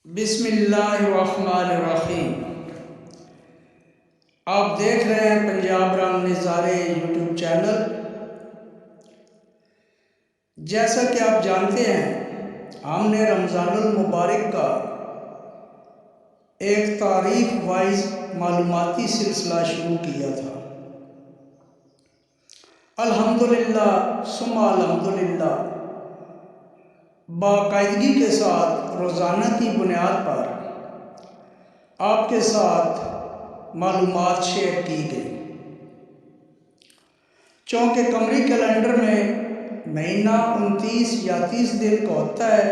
बिस्मिल्लाहिर्रहमानिर्रहीम। आप देख रहे हैं पंजाब रंग नज़ारे यूट्यूब चैनल। जैसा कि आप जानते हैं, हमने रमज़ानुल मुबारक का एक तारीख वाइज मालूमाती सिलसिला शुरू किया था। अल्हम्दुलिल्लाह सुम्मा अल्हम्दुलिल्लाह, बाकायदगी के साथ रोज़ाना की बुनियाद पर आपके साथ मालूमात शेयर की गई। चूँकि कमरी कैलेंडर में महीना 29 या 30 दिन का होता है,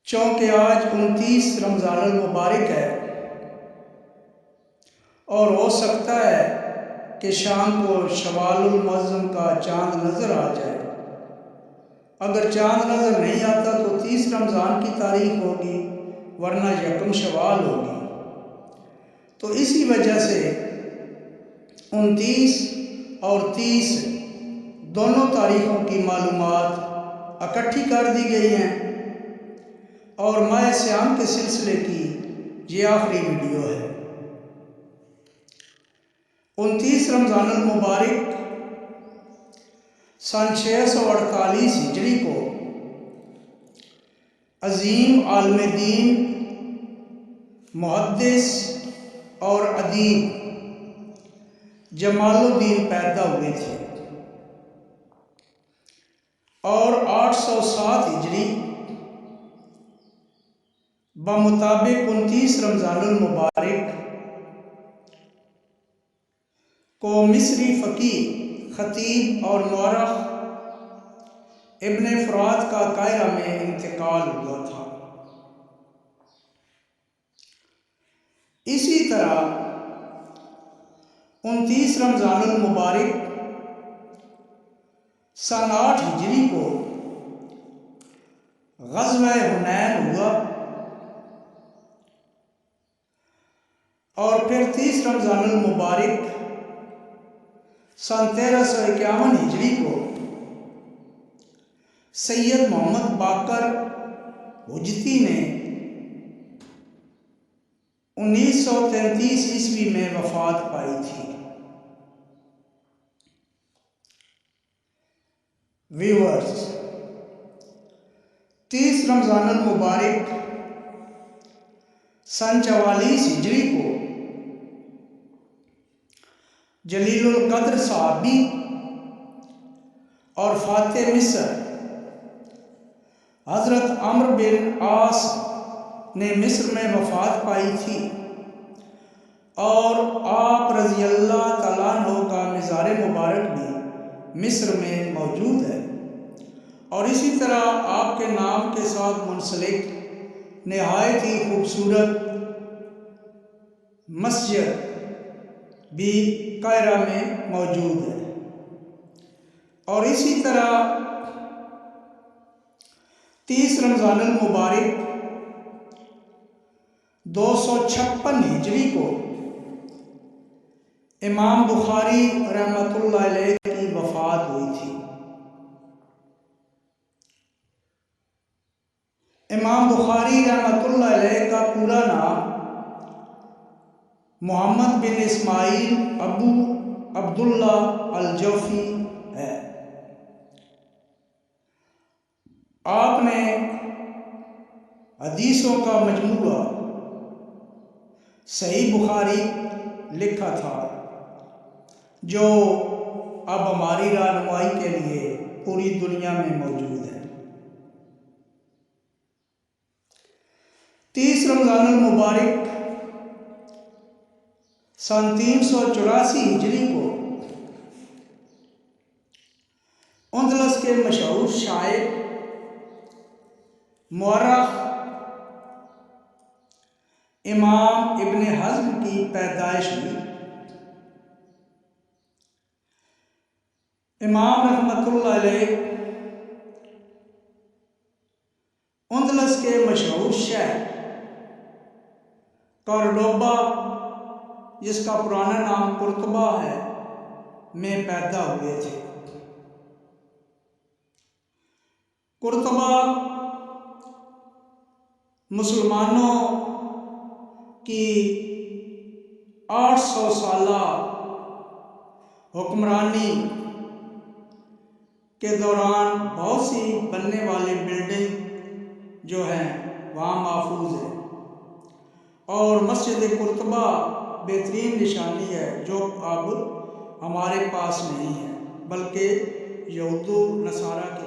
चूँकि आज 29 रमज़ानुल मुबारक है और हो सकता है कि शाम को शवालुल मुअज़्ज़म का चाँद नज़र आ जाए। अगर चाँद नज़र नहीं आता तो 30 रमज़ान की तारीख होगी, वरना यकम शवाल होगी। तो इसी वजह से 29 और 30 दोनों तारीखों की मालूमात इकट्ठी कर दी गई हैं और माह सियाम के सिलसिले की ये आखिरी वीडियो है। 29 रमज़ानुल मुबारक सन 648 हिजरी को अजीम आलम दीन, मुहद्दिस और अदीब जमालुद्दीन पैदा हुए थे और 807 हिजरी बमुताबिक 29 रमज़ानुल मुबारक को मिस्री फ़कीह, खतीब और मौरख़ इब्न फ़रात का कायरा में इंतकाल हुआ था। इसी तरह 29 रमज़ानुल मुबारक सन 8 हिजरी को ग़ज़वा हुनैन हुआ और फिर 30 रमज़ानुल मुबारक सन 1351 हिजरी को सैयद मोहम्मद बाकर हुजती ने 1933 ईस्वी में वफ़ात पाई थी। व्यूअर्स, 30 रमज़ानुल मुबारक सन 44 हिजरी को जलीलुल कद्र सहाबी और फातिह मिस्र हज़रत अम्र बिन आस ने मिस्र में वफ़ात पाई थी और आप रज़ी अल्लाह तआला अन्हु का मज़ार मुबारक भी मिस्र में मौजूद है। और इसी तरह आपके नाम के साथ मुंसलिक नहायत ही खूबसूरत मस्जिद भी कायरा में मौजूद है। और इसी तरह 30 रमज़ानुल मुबारक 256 हिजरी को इमाम बुखारी रहमतुल्लाह अलैह की वफ़ात हुई थी। इमाम बुखारी रहमतुल्लाह अलैह का पूरा नाम मोहम्मद बिन इस्माइल अबू अब्दुल्ला अल-जौफ़ी है। आपने हदीसों का मजमूआ सही बुखारी लिखा था, जो अब हमारी रहनुमाई के लिए पूरी दुनिया में मौजूद है। 30 रमज़ानुल मुबारक सन 384 हिजरी को अंदलस के मशहूर शायर, मौरख़ इमाम इब्न हज़्म की पैदाइश हुई। इमाम रहमतुल्लाह अलैह अंदलस के मशहूर शहर कॉर्डोबा, जिसका पुराना नाम कुर्तबा है, में पैदा हुए थे। कुर्तबा मुसलमानों की 800 साला हुक्मरानी के दौरान बहुत सी बनने वाली बिल्डिंग जो है वहाँ महफूज है। और मस्जिद कुर्तबा बेहतरीन निशानी है जो अब हमारे पास नहीं है, बल्कि यहूद नसारा के